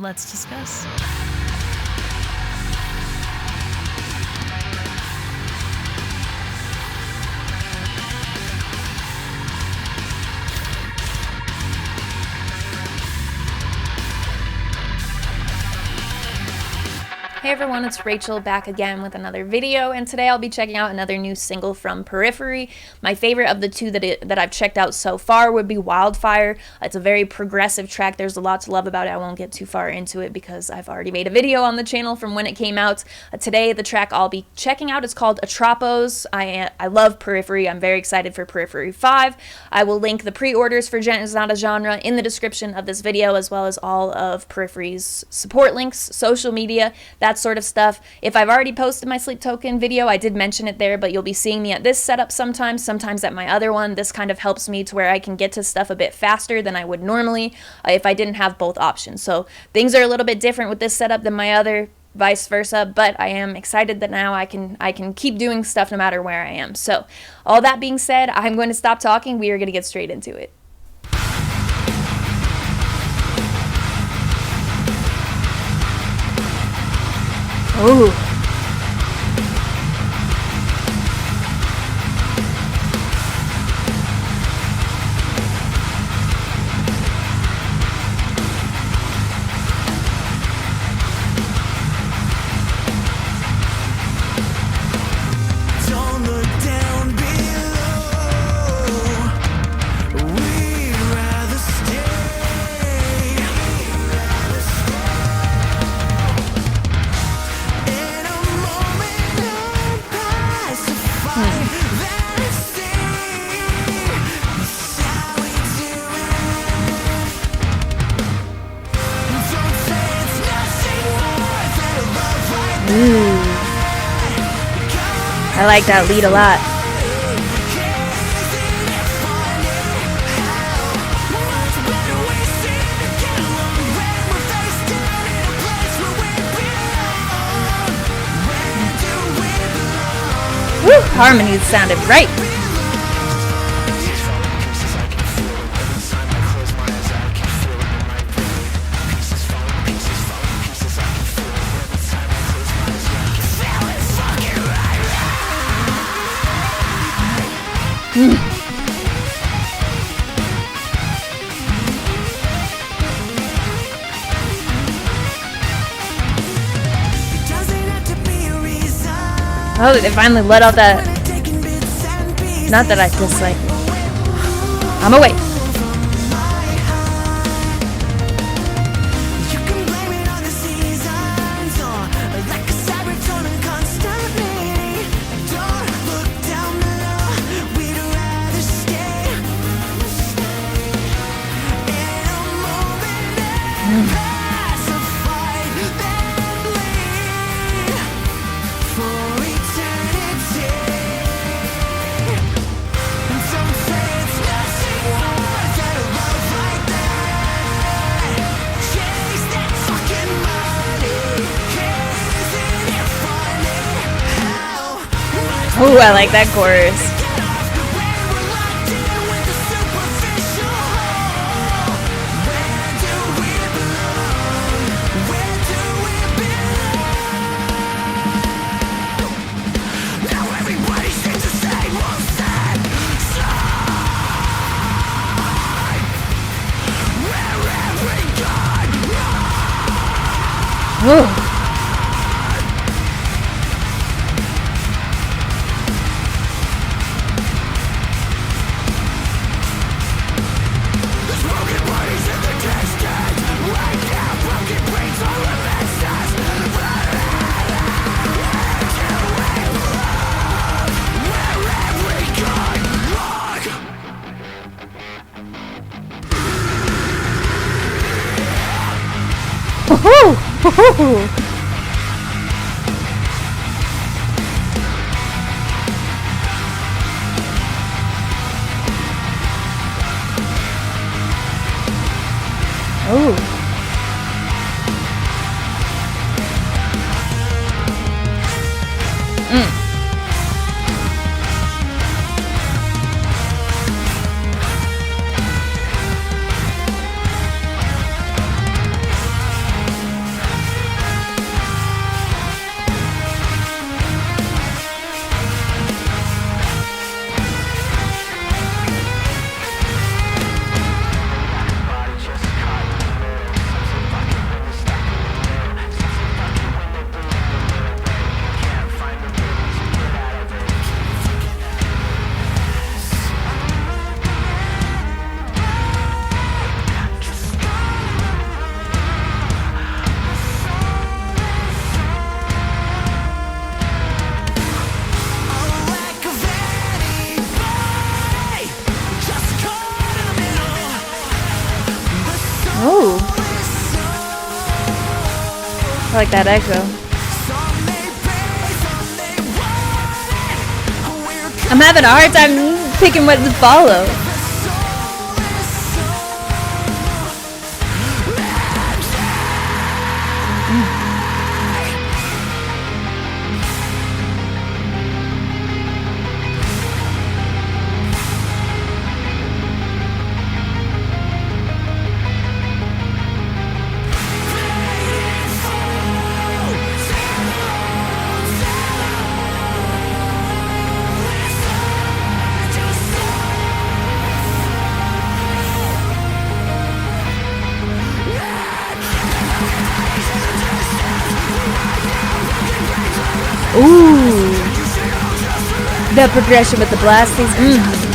Let's discuss. Hey everyone, it's Rachel back again with another video, and today I'll be checking out another new single from PERIPHERY. My favorite of the two that I've checked out so far would be Wildfire. It's a very progressive track. There's a lot to love about it. I won't get too far into it because I've already made a video on the channel from when it came out. Today, the track I'll be checking out is called Atropos. I love PERIPHERY. I'm very excited for PERIPHERY 5. I will link the pre-orders for Gent Is Not a Genre in the description of this video, as well as all of PERIPHERY's support links, social media, that sort of stuff. If I've already posted my Sleep Token video, I did mention it there, but you'll be seeing me at this setup sometimes at my other one. This kind of helps me to where I can get to stuff a bit faster than I would normally if I didn't have both options. So things are a little bit different with this setup than my other, vice versa, but I am excited that now I can keep doing stuff no matter where I am. So all that being said, I'm going to stop talking. We are going to get straight into it. Ooh. Ooh. I like that lead a lot. Woo! Harmonies sounded right. Oh, they finally let out that. Not that I dislike. I'm away. Ooh, I like that chorus. Ooh. Ooh. I like that echo. I'm having a hard time picking what to follow. Ooh, the progression with the blastings.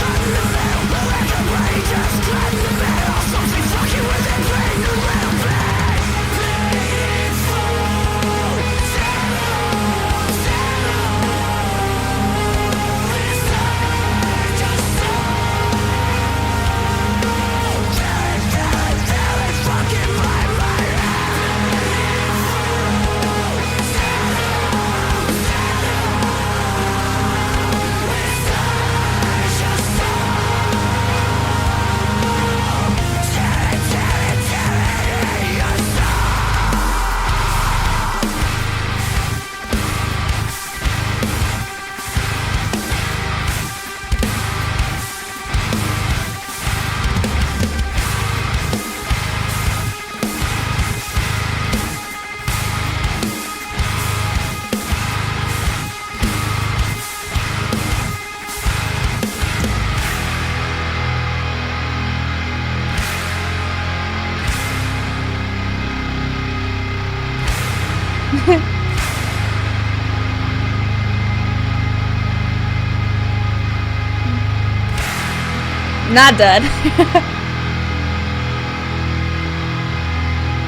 Not done.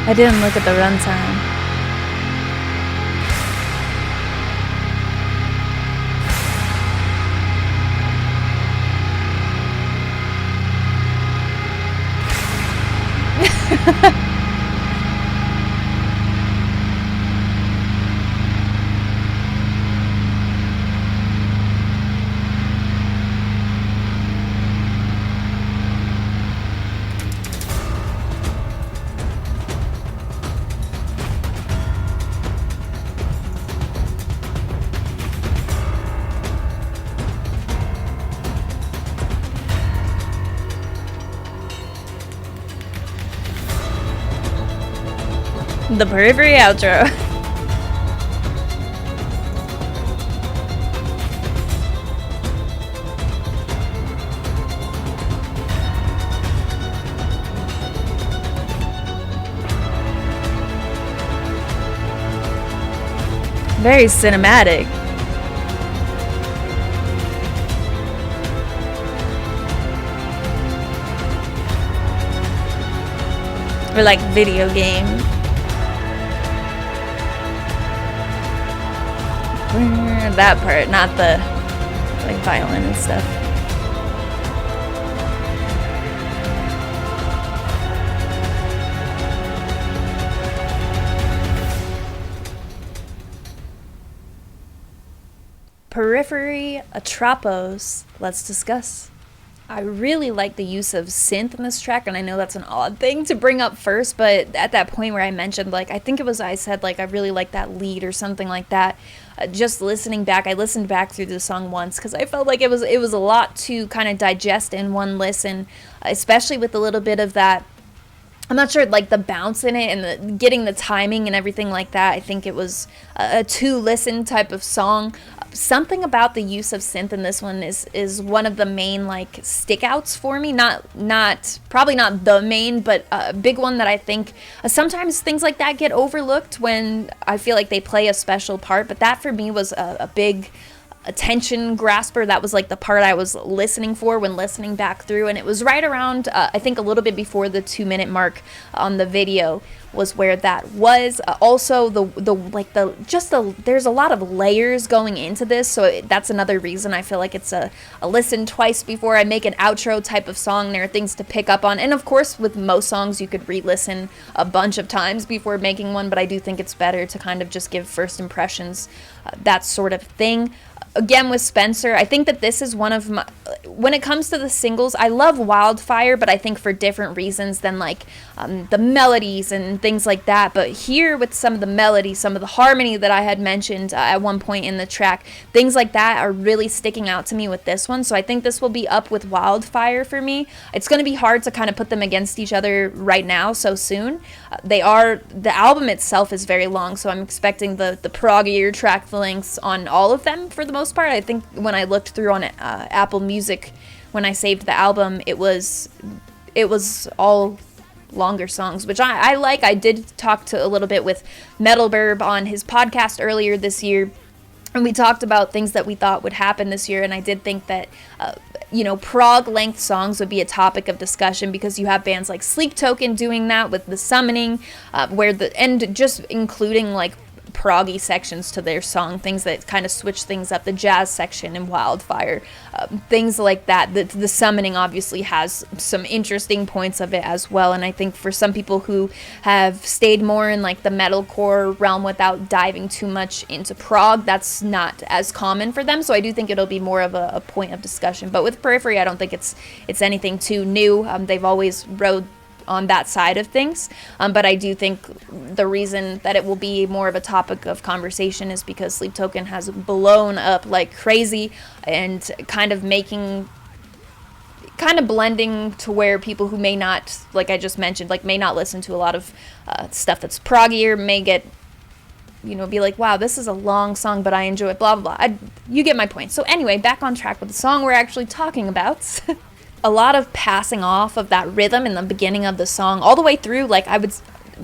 I didn't look at the runtime. The Periphery outro. Very cinematic. Or like video game. That part, not the like violin and stuff. Periphery, Atropos, let's discuss. I really like the use of synth in this track, and I know that's an odd thing to bring up first, but at that point where I mentioned, like, I think it was I said, like, I really like that lead or something like that. Just listening back, I listened back through the song once because I felt like it was a lot to kind of digest in one listen, especially with a little bit of that. I'm not sure, like, the bounce in it and the getting the timing and everything like that. I think it was a two-listen type of song. Something about the use of synth in this one is one of the main, like, stickouts for me. Probably not the main, but a big one that I think sometimes things like that get overlooked when I feel like they play a special part. But that for me was a big attention grasper. That was like the part I was listening for when listening back through, and it was right around I think a little bit before the 2-minute mark on the video was where that was. Also there's a lot of layers going into this, so that's another reason I feel like it's a listen twice before I make an outro type of song. There are things to pick up on, and of course with most songs you could re-listen a bunch of times before making one, but I do think it's better to kind of just give first impressions, that sort of thing. Again, with Spencer, I think that this is one of my, when it comes to the singles, I love Wildfire, but I think for different reasons than like the melodies and things like that. But here with some of the melodies, some of the harmony that I had mentioned at one point in the track, things like that are really sticking out to me with this one. So I think this will be up with Wildfire for me. It's going to be hard to kind of put them against each other right now so soon. The album itself is very long, so I'm expecting the proggier track lengths on all of them for the most part. I think when I looked through on Apple Music when I saved the album, it was all longer songs, which I like. I did talk to a little bit with Metal Burb on his podcast earlier this year, and we talked about things that we thought would happen this year, and I did think that prog length songs would be a topic of discussion, because you have bands like Sleep Token doing that with The Summoning, and just including like proggy sections to their song, things that kind of switch things up, the jazz section in Wildfire, things like that. The Summoning obviously has some interesting points of it as well, and I think for some people who have stayed more in like the metalcore realm without diving too much into prog, that's not as common for them, so I do think it'll be more of a point of discussion. But with Periphery, I don't think it's anything too new. They've always rode on that side of things, but I do think the reason that it will be more of a topic of conversation is because Sleep Token has blown up like crazy, and kind of blending to where people who may not, like I just mentioned, like may not listen to a lot of stuff that's proggier, may get, be like, wow, this is a long song, but I enjoy it, blah, blah, blah. You get my point. So anyway, back on track with the song we're actually talking about. A lot of passing off of that rhythm in the beginning of the song all the way through. Like I would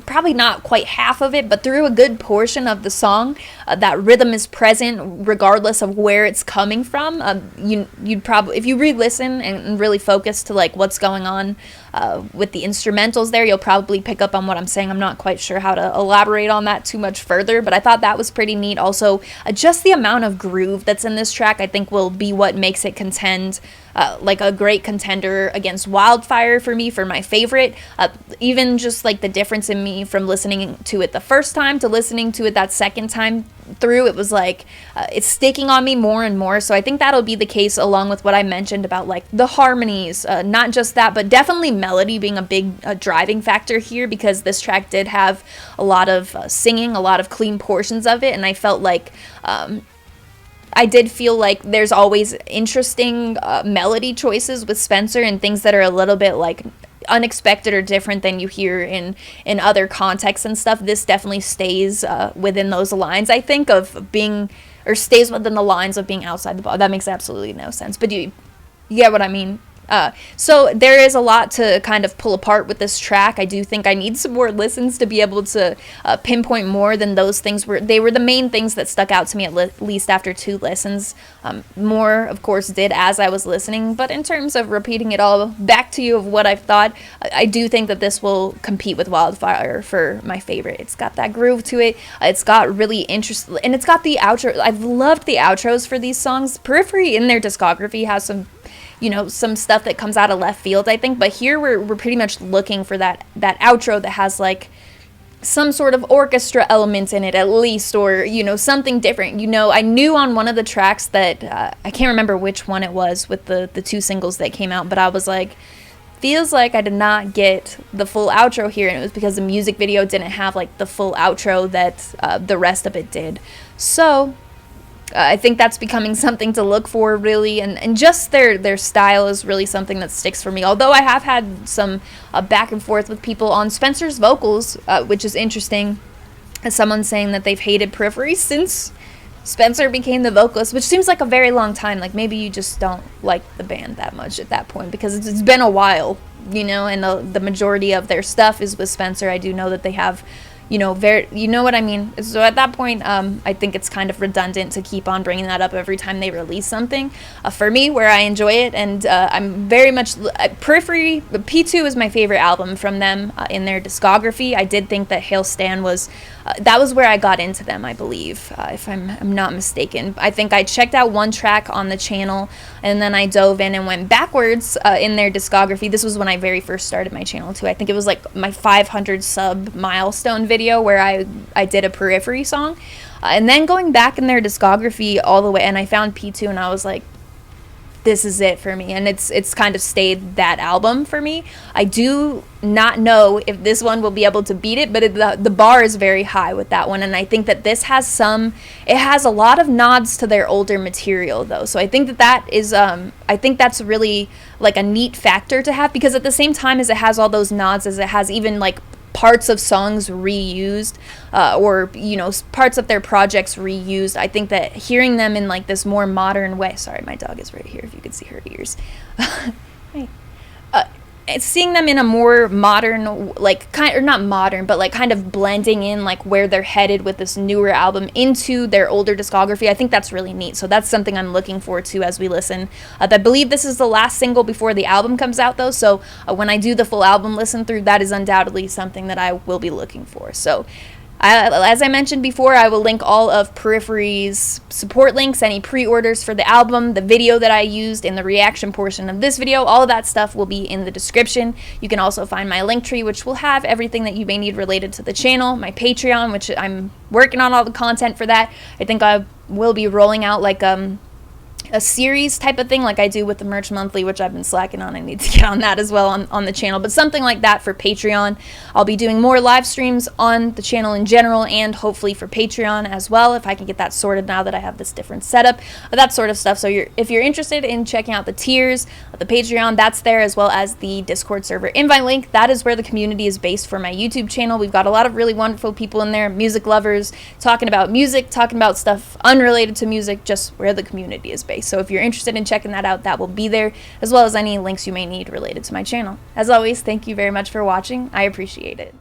probably not quite half of it, but through a good portion of the song, that rhythm is present regardless of where it's coming from. You'd probably, if you re-listen and really focus to like what's going on with the instrumentals there, you'll probably pick up on what I'm saying. I'm not quite sure how to elaborate on that too much further, but I thought that was pretty neat. Also, just the amount of groove that's in this track, I think will be what makes it contend, like a great contender against Wildfire for me, for my favorite. Even just like the difference in me from listening to it the first time to listening to it that second time through, it was like it's sticking on me more and more. So I think that'll be the case, along with what I mentioned about like the harmonies, not just that, but definitely melody being a big driving factor here, because this track did have a lot of singing, a lot of clean portions of it, and I felt like I did feel like there's always interesting melody choices with Spencer, and things that are a little bit like unexpected or different than you hear in other contexts and stuff. This definitely stays within those lines, I think, of being, or stays within the lines of being outside the box. That makes absolutely no sense, but you get what I mean. So there is a lot to kind of pull apart with this track. I do think I need some more listens to be able to pinpoint more than those things. They were the main things that stuck out to me, at least after 2 listens. More, of course, did as I was listening, but in terms of repeating it all back to you of what I've thought, I do think that this will compete with Wildfire for my favorite. It's got that groove to it. It's got really interesting, and it's got the outro. I've loved the outros for these songs. Periphery in their discography has some stuff that comes out of left field, I think, but here we're pretty much looking for that outro that has like some sort of orchestra element in it at least, or something different. I knew on one of the tracks that I can't remember which one it was with the 2 singles that came out, but I was like, feels like I did not get the full outro here, and it was because the music video didn't have like the full outro that the rest of it did. So I think that's becoming something to look for, really, and just their style is really something that sticks for me. Although I have had some back and forth with people on Spencer's vocals, which is interesting, as someone saying that they've hated Periphery since Spencer became the vocalist, which seems like a very long time. Like maybe you just don't like the band that much at that point, because it's been a while, and the majority of their stuff is with Spencer. I do know that they have you know, you know what I mean? So at that point, I think it's kind of redundant to keep on bringing that up every time they release something. For me, where I enjoy it, and I'm very much Periphery. P2 is my favorite album from them in their discography. I did think that Hail Stan was that was where I got into them, I believe, if I'm not mistaken. I think I checked out one track on the channel, and then I dove in and went backwards in their discography. This was when I very first started my channel too. I think it was like my 500 sub milestone video where I did a Periphery song, and then going back in their discography all the way, and I found P2, and I was like, this is it for me, and it's kind of stayed that album for me. I do not know if this one will be able to beat it, but the bar is very high with that one, and I think that this has it has a lot of nods to their older material though, so I think that is I think that's really like a neat factor to have, because at the same time as it has all those nods, as it has even like parts of songs reused, or you know, parts of their projects reused. I think that hearing them in like this more modern way, sorry, my dog is right here if you could see her ears. Hey. Seeing them in a more modern, like not modern, but like kind of blending in like where they're headed with this newer album into their older discography, I think that's really neat. So that's something I'm looking forward to as we listen. I believe this is the last single before the album comes out though, so when I do the full album listen through, that is undoubtedly something that I will be looking for. So as I mentioned before, I will link all of Periphery's support links, any pre-orders for the album, the video that I used in the reaction portion of this video. All of that stuff will be in the description. You can also find my link tree, which will have everything that you may need related to the channel, my Patreon, which I'm working on all the content for that. I think I will be rolling out like a series type of thing like I do with the Merch Monthly, which I've been slacking on. I need to get on that as well on the channel, but something like that for Patreon. I'll be doing more live streams on the channel in general, and hopefully for Patreon as well, if I can get that sorted now that I have this different setup, that sort of stuff. So if you're interested in checking out the tiers, the Patreon, that's there, as well as the Discord server invite link. That is where the community is based for my YouTube channel. We've got a lot of really wonderful people in there, music lovers, talking about music, talking about stuff unrelated to music, just where the community is based. So if you're interested in checking that out, that will be there, as well as any links you may need related to my channel. As always, thank you very much for watching. I appreciate it.